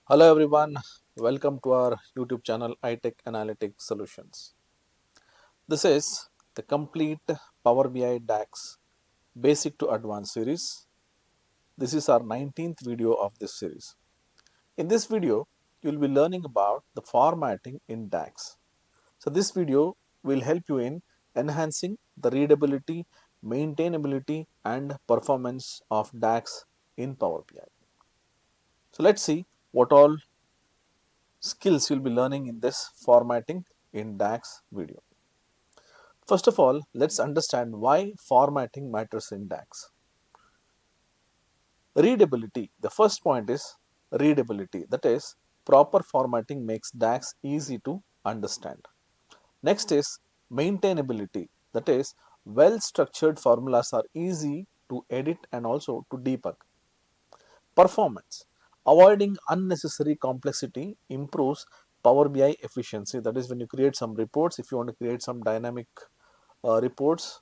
Hello everyone, welcome to our YouTube channel iTech Analytics Solutions. This is the complete Power BI DAX Basic to Advanced series. This is our 19th video of this series. In this video, you will be learning about the formatting in DAX. So this video will help you in enhancing the readability, maintainability and performance of DAX in Power BI. So let's see what all skills you'll be learning in this formatting in DAX video. First of all, let's understand why formatting matters in DAX. Readability. The first point is readability. That is, proper formatting makes DAX easy to understand. Next is maintainability. That is, well-structured formulas are easy to edit and also to debug. Performance. Avoiding unnecessary complexity improves Power BI efficiency. That is, when you create some reports, if you want to create some dynamic reports,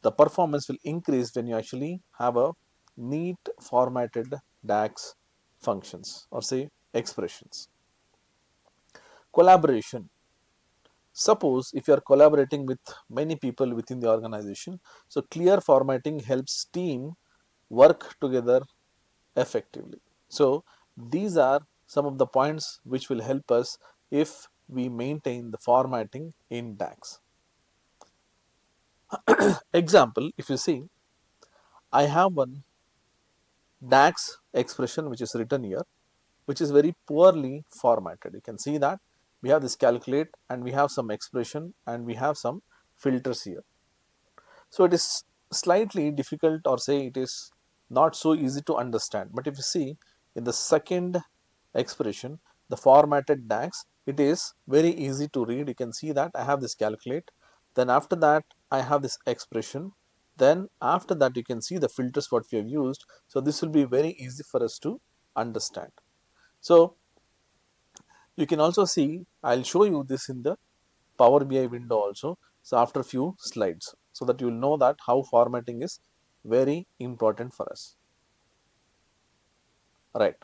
the performance will increase when you actually have a neat formatted DAX functions or say expressions. Collaboration. Suppose if you are collaborating with many people within the organization, so clear formatting helps team work together effectively. So these are some of the points which will help us if we maintain the formatting in DAX. Example, if you see, I have one DAX expression which is written here, which is very poorly formatted. You can see that we have this calculate and we have some expression and we have some filters here. So it is slightly difficult or say it is not so easy to understand. But if you see in the second expression, the formatted DAX, it is very easy to read. You can see that I have this calculate. Then after that, I have this expression. Then after that, you can see the filters what we have used. So this will be very easy for us to understand. So you can also see, I'll show you this in the Power BI window also. So after a few slides, so that you will know that how formatting is very important for us. Right.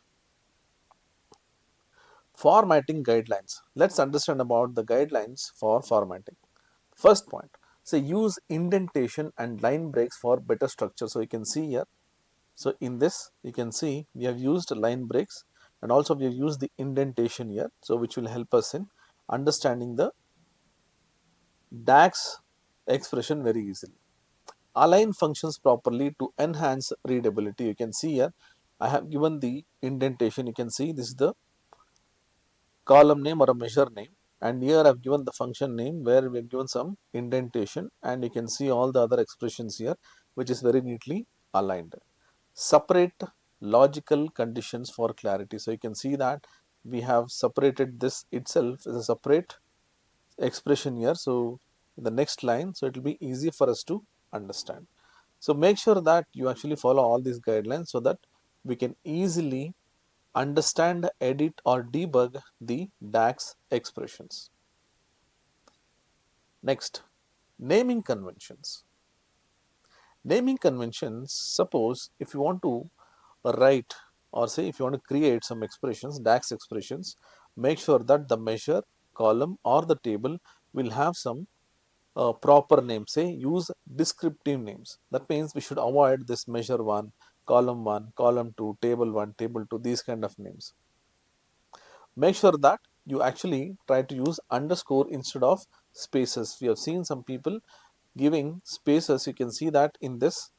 Formatting guidelines. Let's understand about the guidelines for formatting. First point, say use indentation and line breaks for better structure. So you can see here. So in this, you can see we have used line breaks and also we have used the indentation here. So which will help us in understanding the DAX expression very easily. Align functions properly to enhance readability. You can see here, I have given the indentation. You can see this is the column name or a measure name, and here I have given the function name where we have given some indentation, and you can see all the other expressions here which is very neatly aligned. Separate logical conditions for clarity. So you can see that we have separated this itself as a separate expression here. So in the next line, so it will be easy for us to understand. So make sure that you actually follow all these guidelines so that we can easily understand, edit or debug the DAX expressions. Next, naming conventions. Naming conventions, suppose if you want to write or say if you want to create some expressions, DAX expressions, make sure that the measure, column or the table will have some proper name. Say use descriptive names. That means we should avoid this measure 1, column 2, table 1, table 2, these kind of names. Make sure that you actually try to use underscore instead of spaces. We have seen some people giving spaces. You can see that in this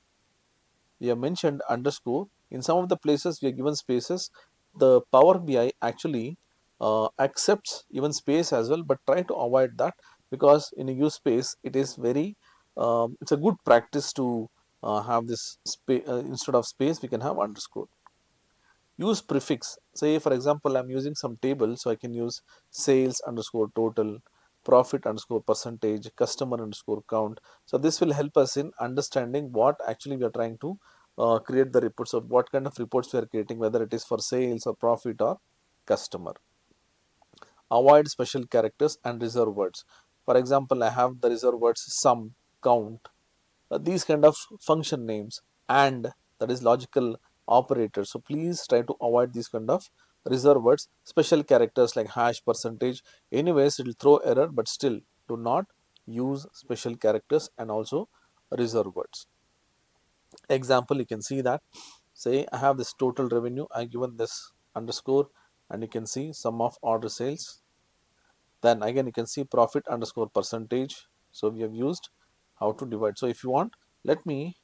we have mentioned underscore. In some of the places we have given spaces. The Power BI actually accepts even space as well, but try to avoid that, because in a use space it is very it's a good practice to have this space instead of space we can have underscore. Use prefix. Say for example I'm using some table, so I can use sales underscore total, profit underscore percentage, customer underscore count. So this will help us in understanding what actually we are trying to create the reports of, what kind of reports we are creating, whether it is for sales or profit or customer. Avoid special characters and reserve words. For example, I have the reserve words sum, count, these kind of function names, and that is logical operators. So please try to avoid these kind of reserve words, special characters like hash, percentage. Anyways, it will throw error, but still do not use special characters and also reserve words. Example, you can see that, say I have this total revenue, I given this underscore, and you can see sum of order sales. Then again you can see profit underscore percentage. So we have used how to divide. So if you want, let me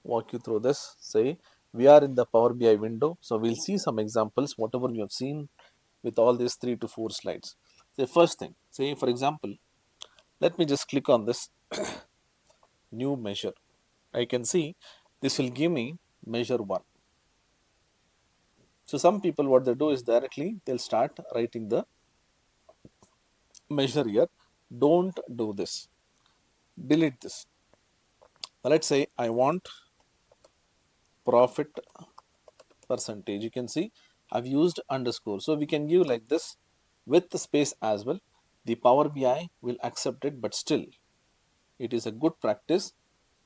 walk you through this. Say we are in the Power BI window. So we'll see some examples, whatever we have seen with all these 3 to 4 slides. The first thing, say for example, let me just click on this new measure. I can see this will give me measure 1. So some people what they do is directly they'll start writing the measure here. Don't do this. Delete this. Now let's say I want profit percentage. You can see I've used underscore. So we can give like this with the space as well. The Power BI will accept it, but still it is a good practice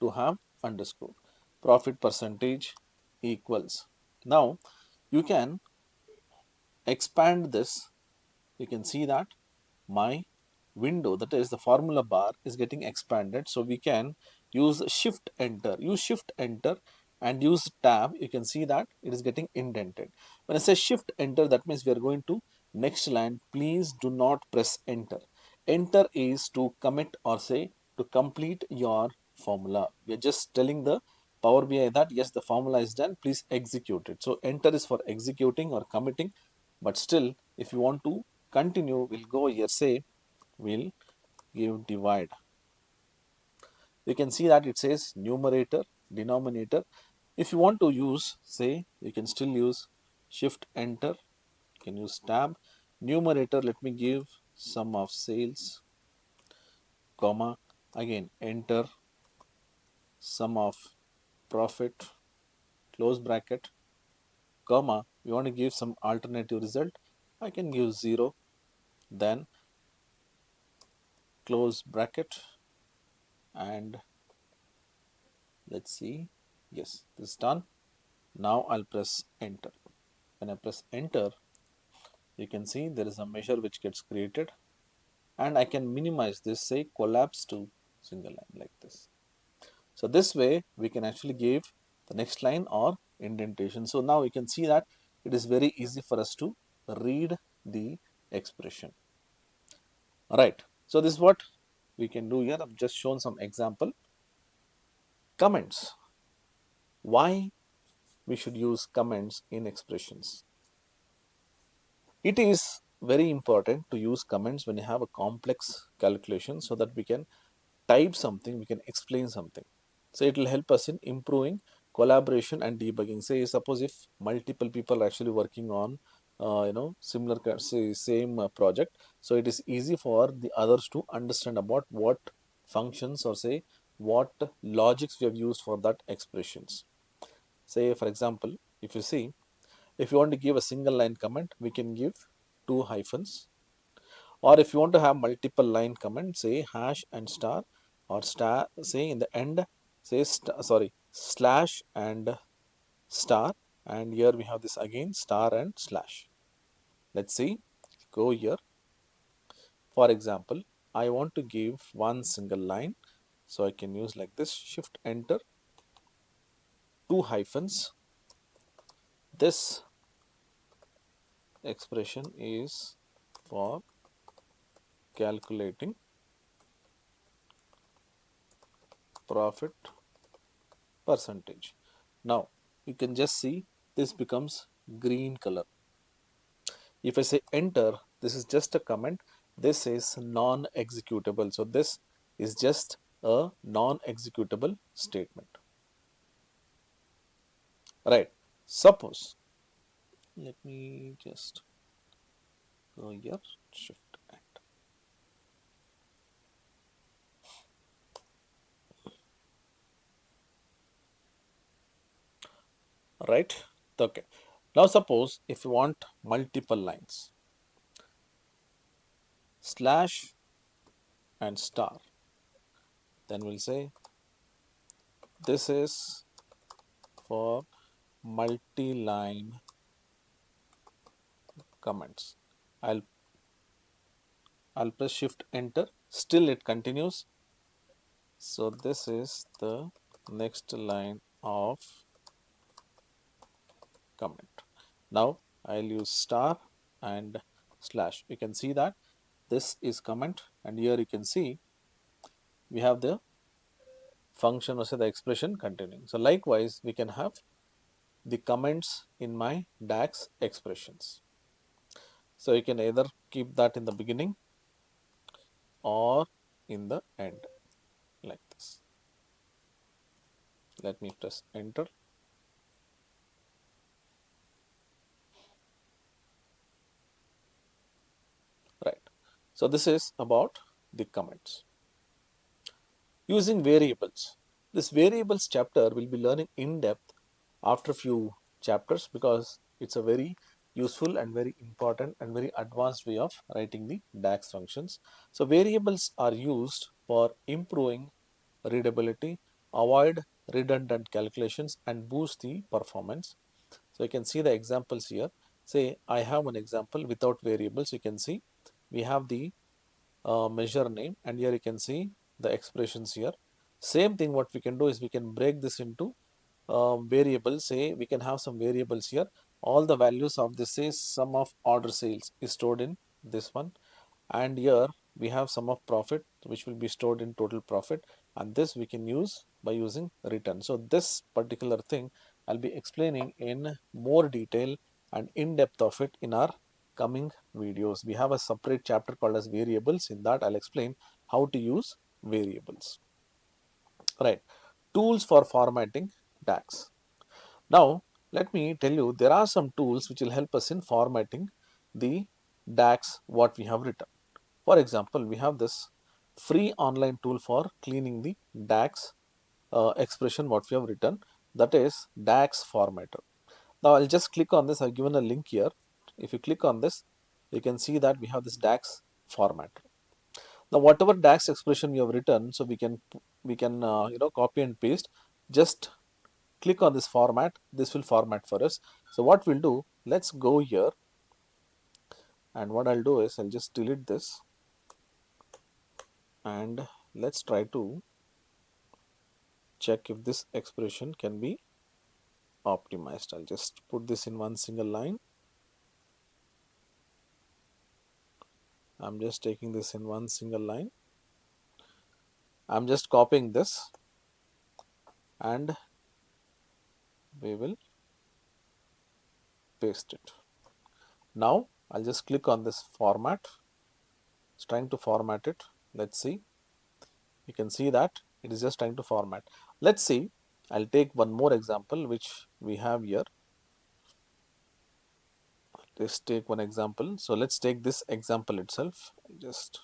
to have underscore. Profit percentage equals. Now you can expand this. You can see that my window, that is the formula bar, is getting expanded. So we can use shift enter, and use tab. You can see that it is getting indented. When I say shift enter, that means we are going to next line. Please do not press enter. Enter is to commit or say to complete your formula. We are just telling the Power BI that yes, the formula is done, please execute it. So enter is for executing or committing, but still if you want to continue, we'll go here, say we'll give divide. You can see that it says numerator, denominator. If you want to use, say, you can still use shift enter, you can use tab. Numerator, let me give sum of sales, comma, again enter, sum of profit, close bracket, comma, we want to give some alternative result, I can give 0, then close bracket, and let's see, yes, this is done. Now I'll press enter. When I press enter, you can see there is a measure which gets created, and I can minimize this, say collapse to single line like this. So this way we can actually give the next line or indentation. So now you can see that it is very easy for us to read the expression. Alright, so this is what we can do here. I've just shown some example. Comments. Why we should use comments in expressions? It is very important to use comments when you have a complex calculation, so that we can type something, we can explain something. So it will help us in improving collaboration and debugging. Say suppose if multiple people are actually working on similar say same project, so it is easy for the others to understand about what functions or say what logics we have used for that expressions. Say for example, if you see, if you want to give a single line comment, we can give 2 hyphens. Or if you want to have multiple line comment, say hash and star, or star, say in the end, say slash and star, and here we have this again star and slash. Let's see, go here. For example, I want to give one single line, so I can use like this, shift enter, 2 hyphens. This expression is for calculating profit percentage. Now you can just see this becomes green color. If I say enter, this is just a comment. This is non-executable. So this is just a non-executable statement. Right. Suppose, let me just go here, shift and right. Okay. Now suppose if you want multiple lines, slash and star, then we'll say this is for multi-line comments. I'll press shift enter, still it continues. So this is the next line of comment. Now I'll use star and slash. You can see that this is comment, and here you can see we have the function or say the expression continuing. So likewise we can have the comments in my DAX expressions. So you can either keep that in the beginning or in the end like this. Let me press enter. Right. So this is about the comments. Using variables. This variables chapter will be learning in depth after few chapters because it's a very useful and very important and very advanced way of writing the DAX functions. So variables are used for improving readability, avoid redundant calculations and boost the performance. So you can see the examples here. Say I have an example without variables. You can see we have the measure name, and here you can see the expressions here. Same thing what we can do is we can break this into variables. Say we can have some variables here. All the values of this say sum of order sales is stored in this one, and here we have sum of profit which will be stored in total profit, and this we can use by using return. So this particular thing I'll be explaining in more detail and in depth of it in our coming videos. We have a separate chapter called as variables. In that I'll explain how to use variables. Right. Tools for formatting DAX. Now let me tell you, there are some tools which will help us in formatting the DAX what we have written. For example, we have this free online tool for cleaning the DAX expression what we have written, that is DAX formatter. Now I'll just click on this. I've given a link here. If you click on this, you can see that we have this DAX formatter. Now whatever DAX expression you have written, so we can copy and paste. Just click on this format. This will format for us. So what we'll do, let's go here, and what I'll do is I'll just delete this, and let's try to check if this expression can be optimized. I'll just put this in one single line. I'm just taking this in one single line. I'm just copying this, and we will paste it. Now I'll just click on this format. It's trying to format it. Let's see. You can see that it is just trying to format. Let's see. I'll take one more example which we have here. Let's take one example. So let's take this example itself. I'll just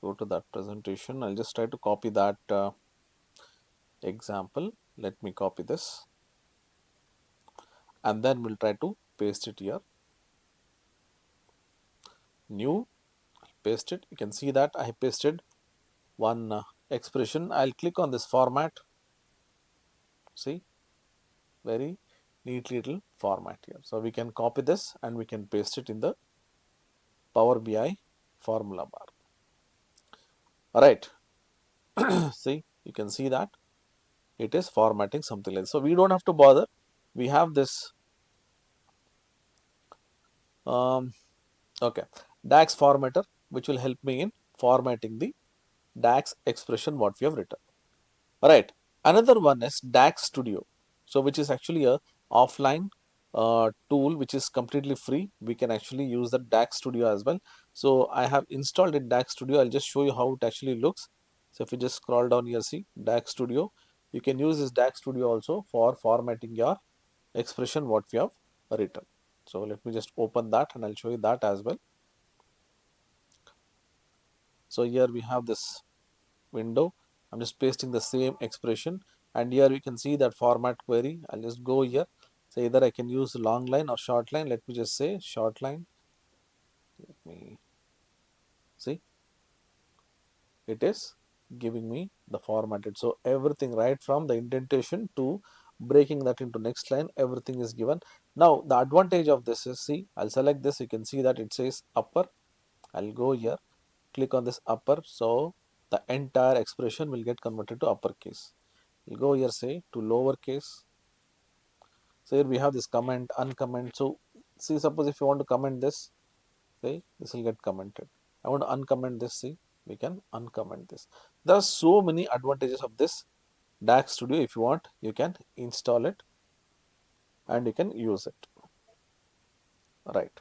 go to that presentation. I'll just try to copy that example. Let me copy this, and then we'll try to paste it here. New, paste it. You can see that I pasted one expression. I'll click on this format. See, very neatly little format here. So we can copy this and we can paste it in the Power BI formula bar. All right. See, you can see that it is formatting something like this. So we don't have to bother. We have this okay, DAX formatter, which will help me in formatting the DAX expression what we have written. Alright, another one is DAX Studio. So which is actually a offline tool which is completely free. We can actually use the DAX Studio as well. So I have installed it DAX Studio. I'll just show you how it actually looks. So if you just scroll down here, see DAX Studio. You can use this DAX Studio also for formatting your expression what we have written. So let me just open that and I'll show you that as well. So here we have this window. I'm just pasting the same expression, and here we can see that format query. I'll just go here. So either I can use long line or short line. Let me just say short line. Let me see. It is giving me the formatted. So everything right from the indentation to breaking that into next line, everything is given. Now the advantage of this is, see, I'll select this, you can see that it says upper. I'll go here, click on this upper, so the entire expression will get converted to uppercase. We'll go here, say to lowercase. So here we have this comment, uncomment. So see, suppose if you want to comment this, say this will get commented. I want to uncomment this, see, we can uncomment this. There are so many advantages of this DAX Studio. If you want, you can install it and you can use it. Right.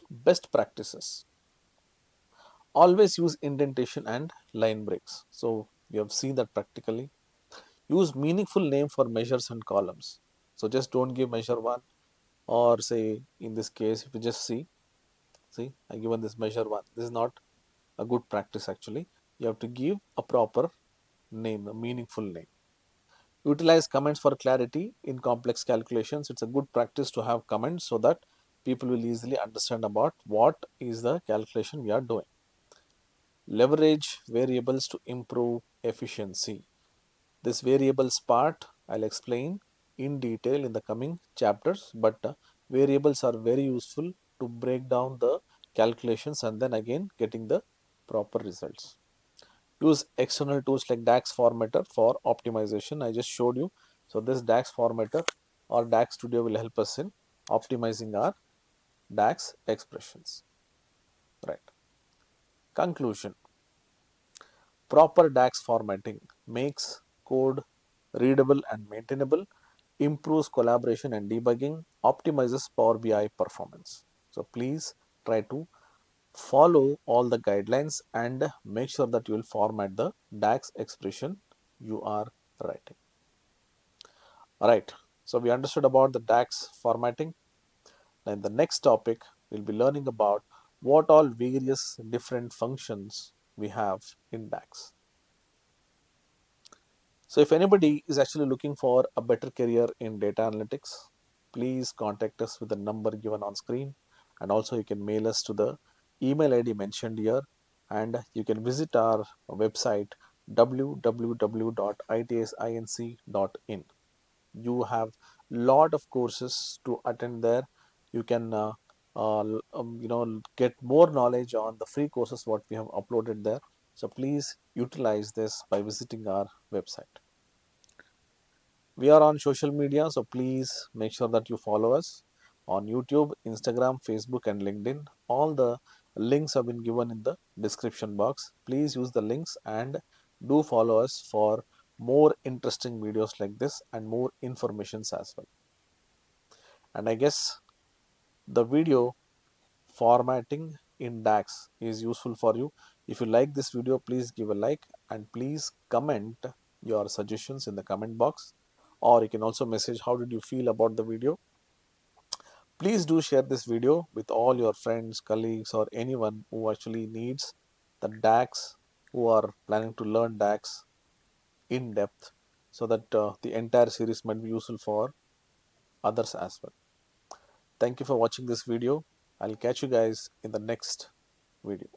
Best practices. Always use indentation and line breaks. So we have seen that practically. Use meaningful name for measures and columns. So just don't give measure 1, or say in this case, if you just see I given this measure 1. This is not a good practice actually. You have to give a proper name, a meaningful name. Utilize comments for clarity in complex calculations. It's a good practice to have comments so that people will easily understand about what is the calculation we are doing. Leverage variables to improve efficiency. This variables part I'll explain in detail in the coming chapters, but variables are very useful to break down the calculations and then again getting the proper results. Use external tools like DAX formatter for optimization. I just showed you. So this DAX formatter or DAX Studio will help us in optimizing our DAX expressions. Right. Conclusion. Proper DAX formatting makes code readable and maintainable, improves collaboration and debugging, optimizes Power BI performance. So please try to follow all the guidelines and make sure that you will format the DAX expression you are writing. Alright, so we understood about the DAX formatting. Now in the next topic, we'll be learning about what all various different functions we have in DAX. So if anybody is actually looking for a better career in data analytics, please contact us with the number given on screen, and also you can mail us to the email ID mentioned here, and you can visit our website www.itsinc.in. You have lot of courses to attend there. You can get more knowledge on the free courses what we have uploaded there. So please utilize this by visiting our website. We are on social media, so please make sure that you follow us on YouTube, Instagram, Facebook, and LinkedIn. All the links have been given in the description box. Please use the links and do follow us for more interesting videos like this and more informations as well. And I guess the video formatting in DAX is useful for you. If you like this video, please give a like and please comment your suggestions in the comment box, or you can also message how did you feel about the video. Please do share this video with all your friends, colleagues, or anyone who actually needs the DAX, who are planning to learn DAX in depth, so that the entire series might be useful for others as well. Thank you for watching this video. I'll catch you guys in the next video.